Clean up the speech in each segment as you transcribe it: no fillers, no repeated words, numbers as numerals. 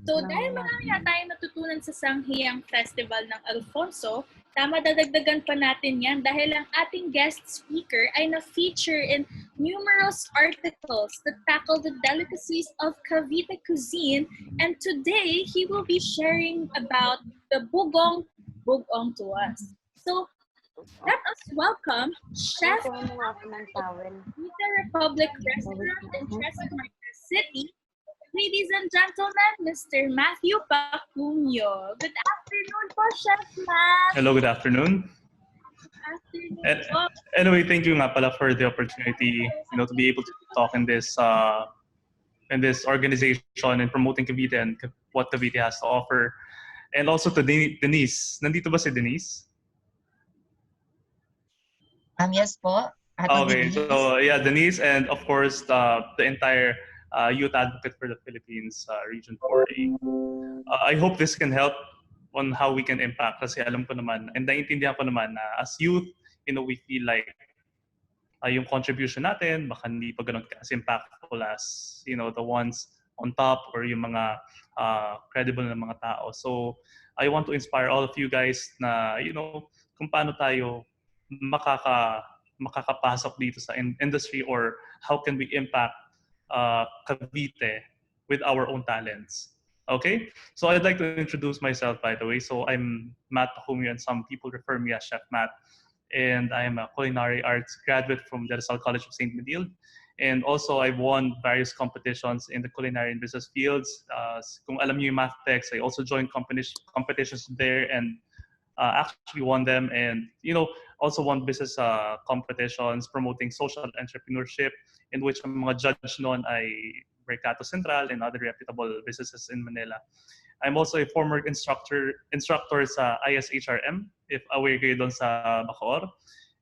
So dahil marami na tayong natutunan sa Sanghiyang Festival ng Alfonso, tama dadagdagan pa natin yan dahil ang ating guest speaker ay na-feature in numerous articles that tackle the delicacies of Cavite cuisine, and today he will be sharing about the bugong to us. So let us welcome Chef Cavite Republic Restaurant in Tres Marias City. Ladies and gentlemen, Mr. Matthew Pacunyo. Good afternoon po, Chef Matt. Hello, good afternoon. Good afternoon. Anyway, thank you nga pala for the opportunity, to be able to talk in this organization and promoting Cavite and what Cavite has to offer. And also to Denise. Nandito ba si Denise? Yes po. Okay, so yeah, Denise, and of course the entire youth advocate for the Philippines, Region 4A. I hope this can help on how we can impact, kasi alam ko naman and naiintindihan ko naman na as youth, we feel like yung contribution natin baka hindi pa ganun kasi impactful as the ones on top or yung mga credible na mga tao. So I want to inspire all of you guys na kung paano tayo makakapasok dito sa industry, or how can we impact Cavite with our own talents. Okay, so I'd like to introduce myself, by the way. So I'm Matt Pacunyo, and some people refer me as Chef Matt, and I am a culinary arts graduate from the Rizal College of St. Medil, and also I've won various competitions in the culinary and business fields. Kung alam niyo yung Mathpex, I also joined competitions there and actually won them, and also won business competitions promoting social entrepreneurship, in which ang mga judge noon ay Mercato Central and other reputable businesses in Manila. I'm also a former instructor sa ISHRM, if aware kayo doon sa Bacoor,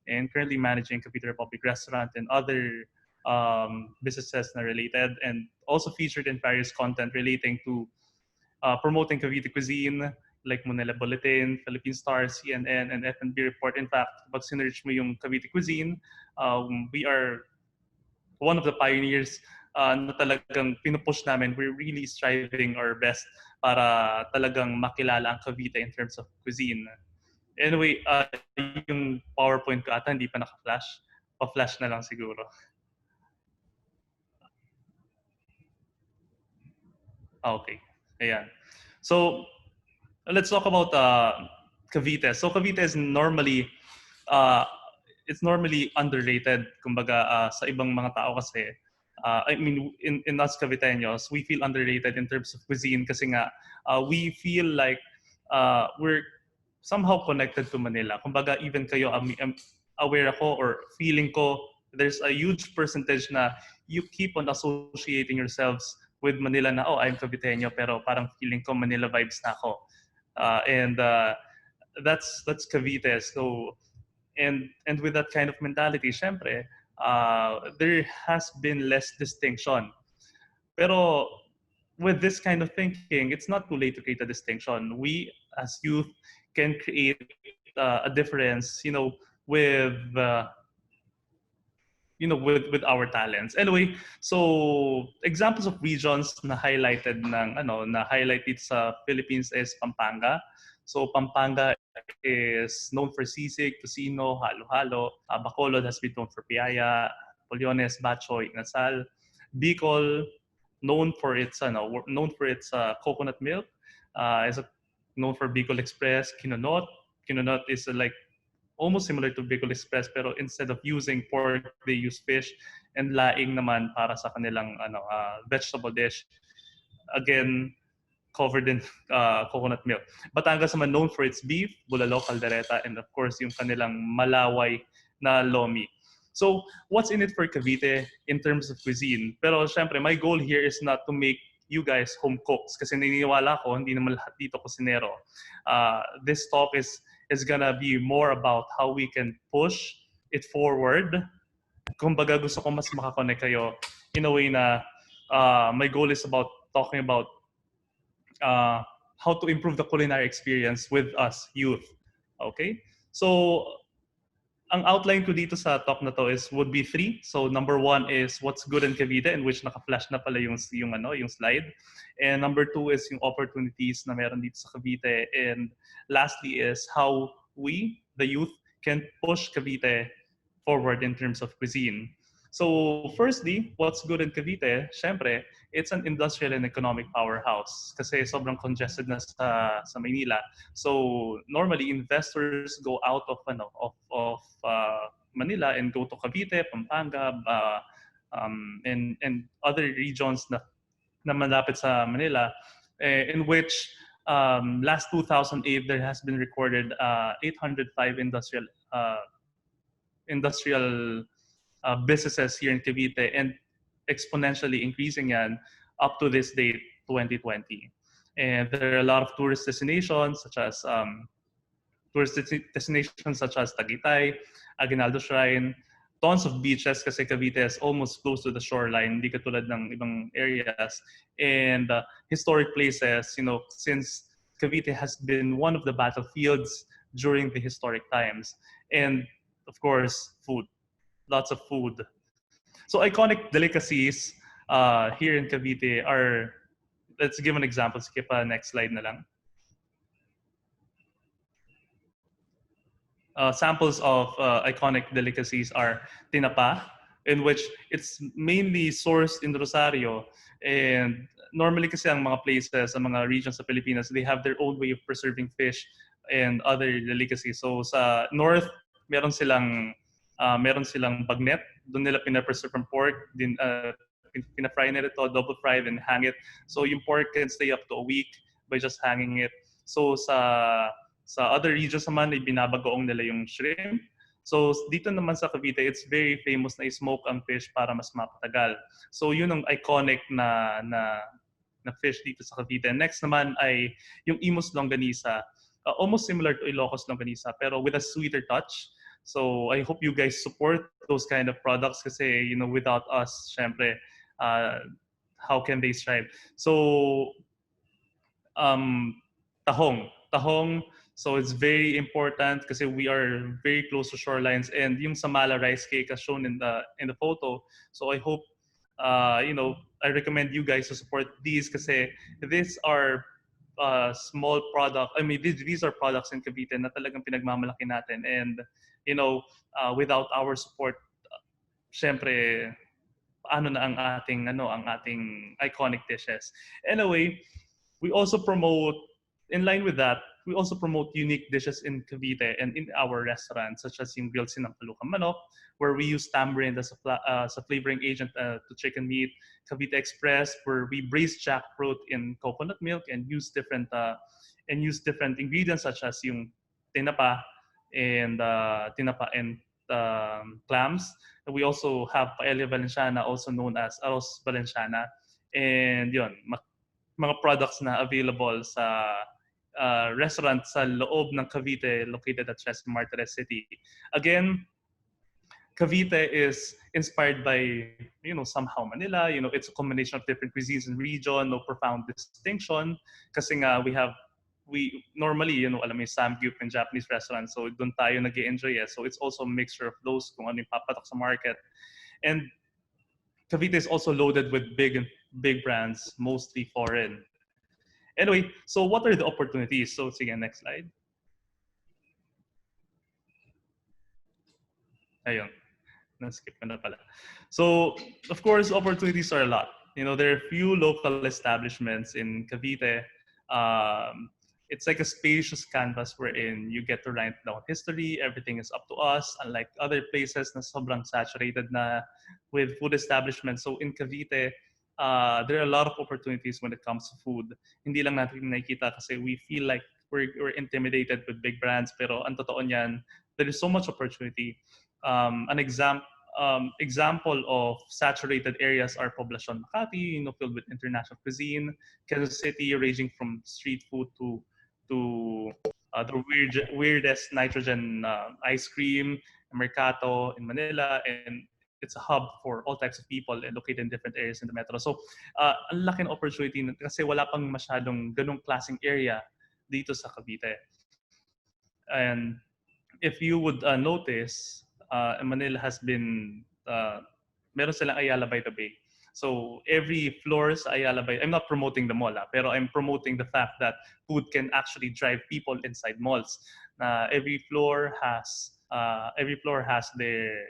and currently managing Cavite Republic Restaurant and other businesses na related, and also featured in various content relating to promoting Cavite cuisine, like Manila Bulletin, Philippine Star, CNN, and F&B Report. In fact, pag sinearch mo yung Cavite cuisine, we are one of the pioneers na talagang pinupush namin. We're really striving our best para talagang makilala ang Cavite in terms of cuisine. Anyway, yung PowerPoint ko ata hindi pa naka-flash. Pa-flash na lang siguro. Okay, ayan. So, let's talk about Cavite. So Cavite is normally underrated, kumbaga sa ibang mga tao kasi. I mean, in us Caviteños, we feel underrated in terms of cuisine kasi nga we feel like we're somehow connected to Manila. Kumbaga even kayo, aware ako or feeling ko, there's a huge percentage na you keep on associating yourselves with Manila na, I'm Caviteño, pero parang feeling ko Manila vibes na ako. And that's Cavite. So and with that kind of mentality, syempre, there has been less distinction. Pero with this kind of thinking, it's not too late to create a distinction. We as youth can create a difference, with with our talents. Anyway, so examples of regions na highlighted na highlight dito sa Philippines is Pampanga. So Pampanga is known for sisig, tocino, halo-halo. Bacolod has been known for piaya, poliones, bachoy, inasal. Bicol, known for its coconut milk, is known for Bicol Express. Kinonot is like almost similar to Bicol Express, pero instead of using pork, they use fish, and laing naman para sa kanilang vegetable dish. Again, covered in coconut milk. Batangas naman known for its beef, bulalo, caldereta, and of course yung kanilang malaway na lomi. So what's in it for Cavite in terms of cuisine? Pero syempre, my goal here is not to make you guys home cooks kasi naniniwala ko hindi naman lahat dito kusinero. This talk is gonna be more about how we can push it forward. Kumbaga gusto ko mas makakonect kayo in a way na my goal is about talking about how to improve the culinary experience with us youth. Okay, so ang outline ko dito sa talk na to would be three. So number one is what's good in Cavite, in which naka-flash na pala yung slide. And number two is yung opportunities na meron dito sa Cavite. And lastly is how we, the youth, can push Cavite forward in terms of cuisine. So firstly, what's good in Cavite? Syempre, it's an industrial and economic powerhouse kasi sobrang congested na sa Maynila. So normally investors go out of Manila and go to Cavite, Pampanga, and other regions na malapit sa Manila, in which last 2008 there has been recorded 805 industrial businesses here in Cavite, and exponentially increasing yan up to this date, 2020. And there are a lot of tourist destinations such as Tagaytay, Aguinaldo Shrine, tons of beaches kasi Cavite is almost close to the shoreline, hindi katulad ng ibang areas, and historic places, since Cavite has been one of the battlefields during the historic times. And of course, food, lots of food. So iconic delicacies here in Cavite are, let's give an example. Skip next slide na lang. Samples of iconic delicacies are tinapa, in which it's mainly sourced in Rosario. And normally kasi ang mga places, ang mga regions sa Pilipinas, they have their own way of preserving fish and other delicacies. So sa north, meron silang bagnet. Doon nila pina-preserve ang pork. Pina-fry nila ito, double fry, then hang it. So yung pork can stay up to a week by just hanging it. So sa other regions naman, binabagoong nila yung shrimp. So dito naman sa Cavite, it's very famous na i-smoke ang fish para mas mapatagal. So yun ang iconic na fish dito sa Cavite. Next naman ay yung Imus Longganisa. Almost similar to Ilocos Longganisa, pero with a sweeter touch. So I hope you guys support those kind of products kasi, without us, syempre, how can they strive? So, tahong. So it's very important kasi we are very close to shorelines, and yung Samala rice cake as shown in the photo. So I hope, I recommend you guys to support these kasi these are small product. I mean, these are products in Cavite na talagang pinagmamalaki natin, and without our support, syempre, paano na ang ating iconic dishes. Anyway, we also promote, in line with that, we also promote unique dishes in Cavite and in our restaurants, such as yung grilled sinampalukang manok, where we use tamarind as a flavoring agent to chicken meat. Cavite Express, where we braise jackfruit in coconut milk and use different ingredients such as yung tinapa and clams. And we also have paella valenciana, also known as arroz valenciana, and yun, mga products na available sa restaurant sa loob ng Cavite, located at Tres Martires City. Again, Cavite is inspired by, somehow Manila. It's a combination of different cuisines and region, no profound distinction. Kasi nga, we normally, alam mo yung samgyup in Japanese restaurants, so doon tayo nag-enjoy it. So it's also a mixture of those kung ano yung papatok sa market. And Cavite is also loaded with big brands, mostly foreign. Anyway, so what are the opportunities? So sige, next slide. Ayun. Na-skip ko na pala. So, of course, opportunities are a lot. There are few local establishments in Cavite. It's like a spacious canvas wherein you get to write down history. Everything is up to us, unlike other places na sobrang saturated na with food establishments. So in Cavite, there are a lot of opportunities when it comes to food. Hindi lang natin nakikita kasi we feel like we're intimidated with big brands, pero ang totoo niyan, there is so much opportunity. An example of saturated areas are Poblacion Makati, filled with international cuisine. Quezon City, ranging from street food to the weirdest nitrogen ice cream. Mercato in Manila, and it's a hub for all types of people and located in different areas in the metro. So, ang laki ng opportunity kasi wala pang masyadong ganong klaseng area dito sa Cavite. And if you would notice, Manila has been, meron silang Ayala by the Bay. So every floor sa Ayala by, I'm not promoting the mall, pero I'm promoting the fact that food can actually drive people inside malls. Every floor has their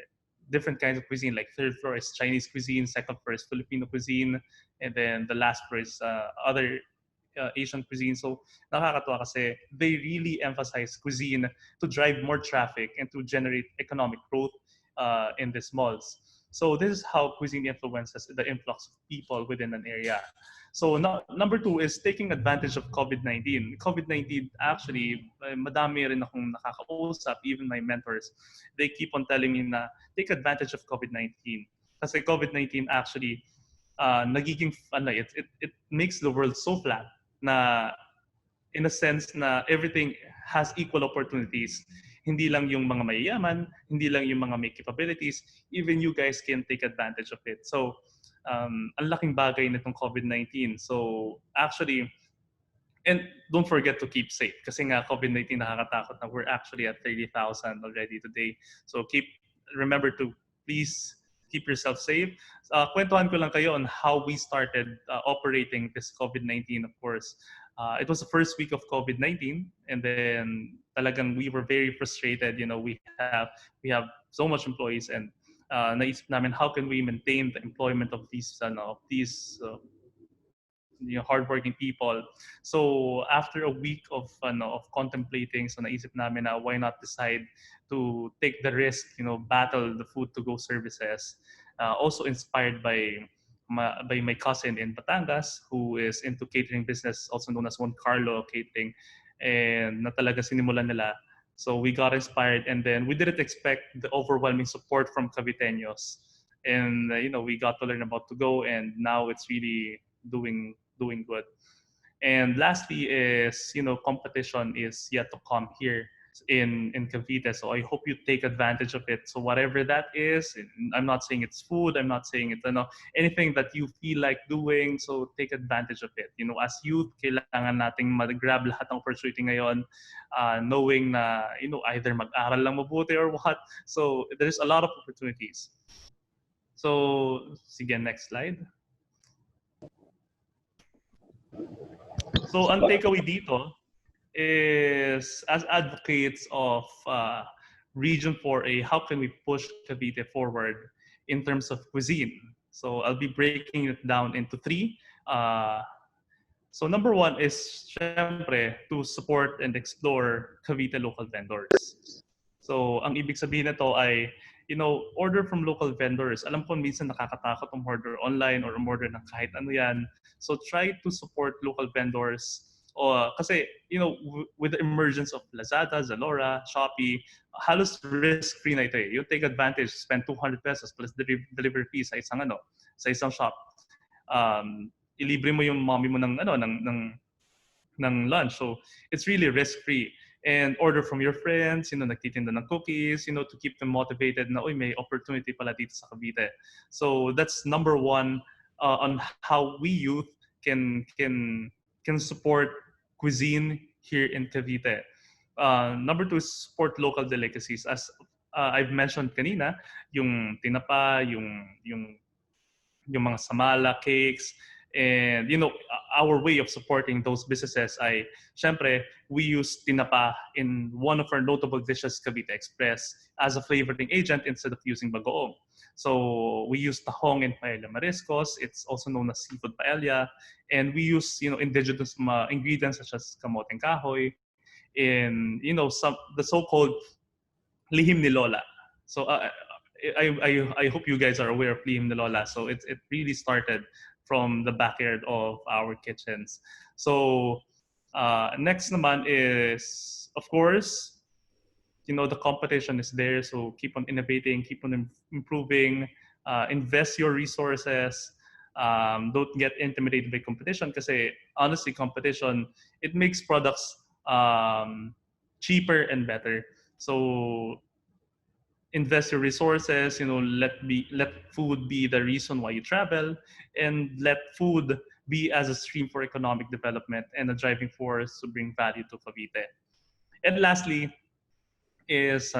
different kinds of cuisine. Like third floor is Chinese cuisine, second floor is Filipino cuisine, and then the last floor is other Asian cuisine. So nakakatuwa kasi they really emphasize cuisine to drive more traffic and to generate economic growth in these malls. So this is how cuisine influences the influx of people within an area. So number two is taking advantage of COVID-19. COVID-19 actually, madami rin akong nakakausap, even my mentors, they keep on telling me na take advantage of COVID-19. Kasi COVID-19 actually, nagiging, it makes the world so flat na in a sense na everything has equal opportunities. Hindi lang yung mga mayayaman, hindi lang yung mga may capabilities, even you guys can take advantage of it. So, ang laking bagay nitong COVID-19. So, actually, and don't forget to keep safe kasi nga COVID-19 nakakatakot na we're actually at 30,000 already today. So remember to please keep yourself safe. Kwentuhan ko lang kayo on how we started operating this COVID-19, of course. It was the first week of COVID-19 and then talagang we were very frustrated. You know, we have so much employees and naisip namin how can we maintain the employment of these hardworking people. So after a week of contemplating, so naisip namin na why not decide to take the risk, battle the food to go services. Also inspired by my cousin in Batangas who is into catering business, also known as Juan Carlo Catering, and na talaga sinimulan nila. So we got inspired, and then we didn't expect the overwhelming support from Caviteños, and we got to learn about to go, and now it's really doing good. And lastly is, competition is yet to come here in Cavite. So I hope you take advantage of it. So whatever that is, I'm not saying it's food, I'm not saying it's anything that you feel like doing, so take advantage of it. As youth, kailangan nating mag-grab lahat ng opportunity ngayon, knowing na, either mag-aral lang mabuti or what. So there's a lot of opportunities. So, sige, next slide. So, ang takeaway dito is, as advocates of Region 4A, how can we push Cavite forward in terms of cuisine? So, I'll be breaking it down into three. So, number one is, syempre, to support and explore Cavite local vendors. So, ang ibig sabihin nito ay, order from local vendors. Alam ko minsan nakakatakot order online or order ng kahit ano yan. So try to support local vendors. Kasi, with the emergence of Lazada, Zalora, Shopee, halos risk-free na ito eh. You take advantage, spend 200 pesos plus delivery fee sa isang shop. Ilibre mo yung mommy mo ng lunch. So it's really risk-free. And order from your friends, nagtitinda ng cookies, to keep them motivated na, may opportunity pala dito sa Cavite. So that's number one on how we youth can support cuisine here in Cavite. Number two is support local delicacies. As I've mentioned kanina, yung tinapa, yung mga samala, cakes, and our way of supporting those businesses ay, syempre, we use tinapa in one of our notable dishes, Cavite Express, as a flavoring agent instead of using bagoong. So we use tahong in paella mariscos. It's also known as seafood paella, and we use indigenous ingredients such as kamoteng kahoy in the so-called lihim ni Lola. So I hope you guys are aware of lihim ni Lola. So it really started from the backyard of our kitchens. So next naman is, of course, the competition is there. So keep on innovating, keep on improving, invest your resources. Don't get intimidated by competition kasi honestly, competition, it makes products cheaper and better. So invest your resources, let food be the reason why you travel, and let food be as a stream for economic development and a driving force to bring value to Cavite. And lastly is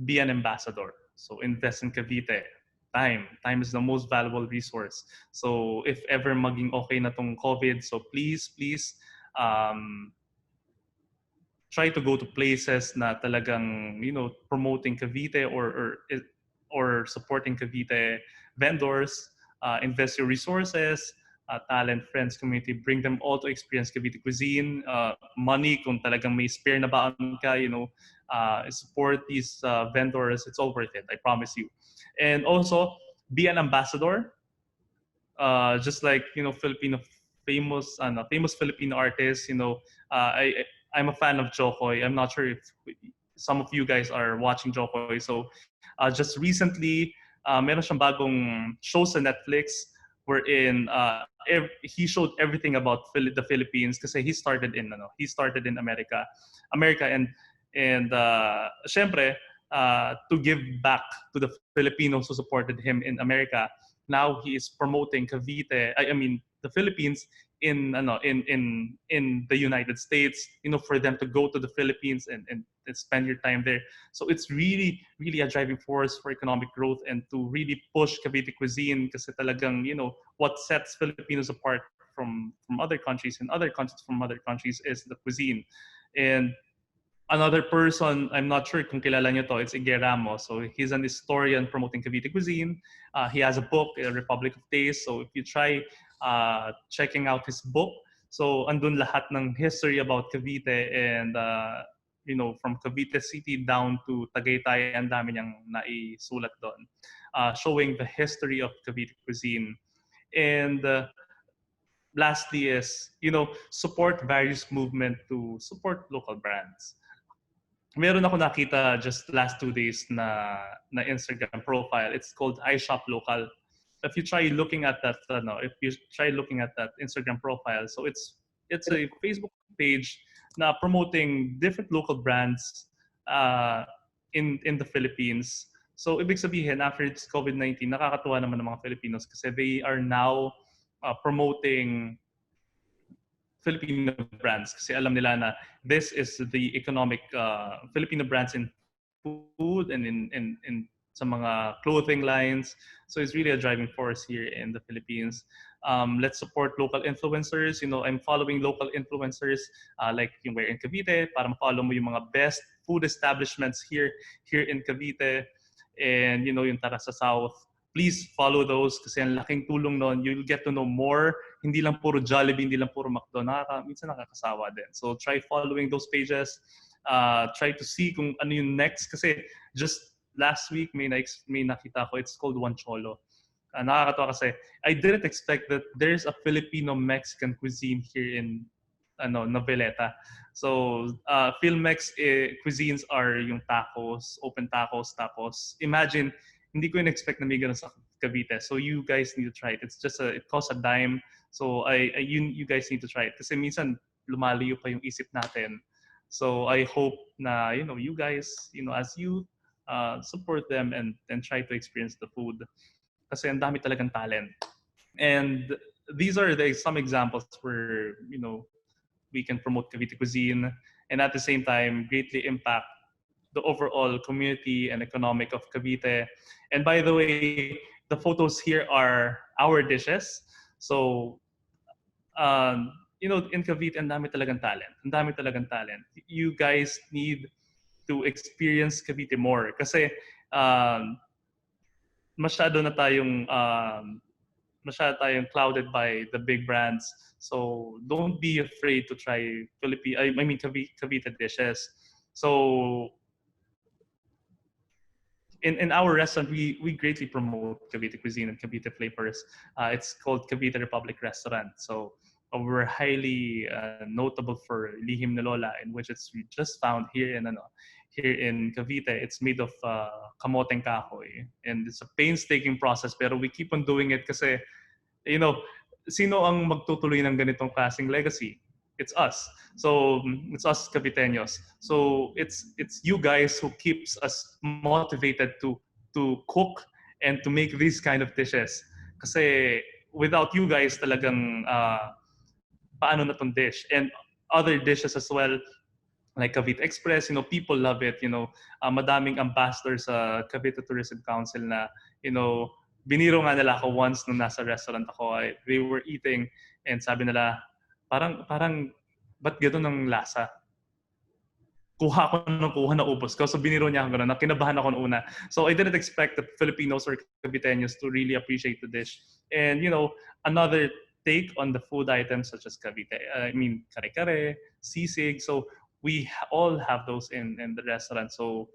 be an ambassador. So invest in Cavite. Time is the most valuable resource. So if ever maging okay na tong COVID, so please um, try to go to places na talagang promoting Cavite or supporting Cavite vendors, invest your resources, talent, friends, community, bring them all to experience Cavite cuisine, money kung talagang may spare na baon ka, support these vendors. It's all worth it, I promise you. And also be an ambassador, just like Filipino famous Filipino artists. I'm a fan of Jokoy. I'm not sure if some of you guys are watching Jokoy. So just recently, meron siyang bagong show sa Netflix wherein he showed everything about the Philippines kasi he started in America and syempre to give back to the Filipinos who supported him in America. Now he is promoting Cavite. I mean the Philippines in the United States. For them to go to the Philippines and spend your time there. So it's really a driving force for economic growth and to really push Cavite cuisine kasi talagang what sets Filipinos apart from other countries and other countries from other countries is the cuisine. And another person, I'm not sure kung kilala niyo to, it's Ige Ramos. So he's an historian promoting Cavite cuisine. He has a book, A Republic of Taste. So if you try checking out his book, so andun lahat ng history about Cavite and from Cavite City down to Tagaytay, ang dami niyang naisulat doon, showing the history of Cavite cuisine. And lastly is, support various movement to support local brands. Meron ako nakita just last 2 days na Instagram profile. It's called I Shop Local. If you try looking at that, Instagram profile, so it's a Facebook page na promoting different local brands in the Philippines. So ibig sabihin, after it's COVID-19, nakakatuwa naman ng mga Filipinos kasi they are now promoting Filipino brands kasi alam nila na this is the economic Filipino brands in food and in sa mga clothing lines. So it's really a driving force here in the Philippines. Let's support local influencers. I'm following local influencers like yung we're in Cavite para ma-follow mo yung mga best food establishments here in Cavite. And yung Tara sa South, please follow those kasi ang laking tulong nun. You'll get to know more. Hindi lang puro Jollibee, hindi lang puro McDo. Minsan nakakasawa din. So try following those pages. Try to see kung ano yung next. Kasi just last week may nakita ko. It's called One Cholo. Nakakatawa kasi I didn't expect that there's a Filipino-Mexican cuisine here in Noveleta. So Philmex cuisines are yung tacos, open tacos, tapos imagine hindi ko in-expect na may ganun sa Cavite. So you guys need to try it. It's just it costs a dime. So you guys need to try it. Kasi minsan lumalayo pa yung isip natin. So I hope na you guys as you support them and try to experience the food. Kasi ang dami talagang talent. And these are some examples where we can promote Cavite cuisine and at the same time greatly impact the overall community and economic of Cavite. And by the way, the photos here are our dishes. So, in Cavite, ang dami talagang talent. Ang dami talagang talent. You guys need to experience Cavite more. Kasi, masyado tayong clouded by the big brands. So, don't be afraid to try Cavite dishes. So, in our restaurant, we greatly promote Cavite cuisine and Cavite flavors. It's called Cavite Republic Restaurant. So we're highly notable for Lihim ni Lola, in which it's just found here in Cavite. It's made of kamoteng kahoy, and it's a painstaking process. Pero we keep on doing it kasi, sino ang magtutuloy ng ganitong klaseng legacy? It's us. So it's us Caviteños. So it's you guys who keeps us motivated to cook and to make these kind of dishes. Kasi without you guys talagang paano na tong dish and other dishes as well. like Cavite Express, people love it. Madaming ambassador sa Cavite Tourism Council na, biniro nga nila ako once nung nasa restaurant ako. They were eating and sabi nila, parang, ba't gano'n ang lasa? Kuha ko ng kuha na ubos ko. So biniro niya ako gano'n. Kinabahan ako noong una. So I didn't expect the Filipinos or Caviteños to really appreciate the dish. And another take on the food items such as Cavite. I mean, kare-kare, sisig. So we all have those in the restaurant. So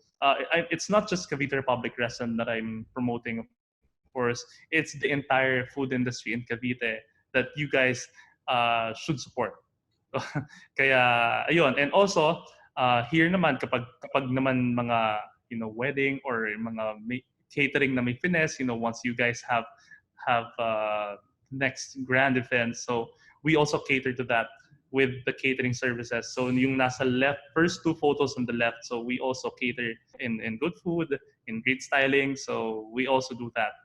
it's not just Cavite Republic Restaurant that I'm promoting, of course. It's the entire food industry in Cavite that you guys should support. Kaya ayun, and also here naman kapag naman mga wedding or mga catering na may finesse, once you guys have next grand events, so we also cater to that with the catering services. So yung nasa left, first two photos on the left, so we also cater in good food, in great styling, so we also do that.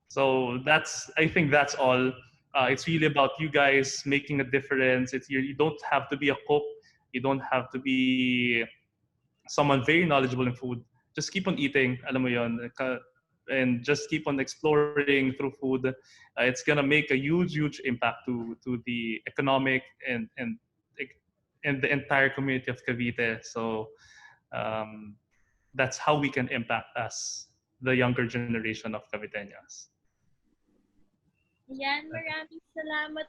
So I think that's all. It's really about you guys making a difference. You don't have to be a cook. You don't have to be someone very knowledgeable in food. Just keep on eating, alam mo yon, and just keep on exploring through food. It's gonna make a huge impact to the economic and the entire community of Cavite. So that's how we can impact us, the younger generation of Caviteños. Yan, maraming salamat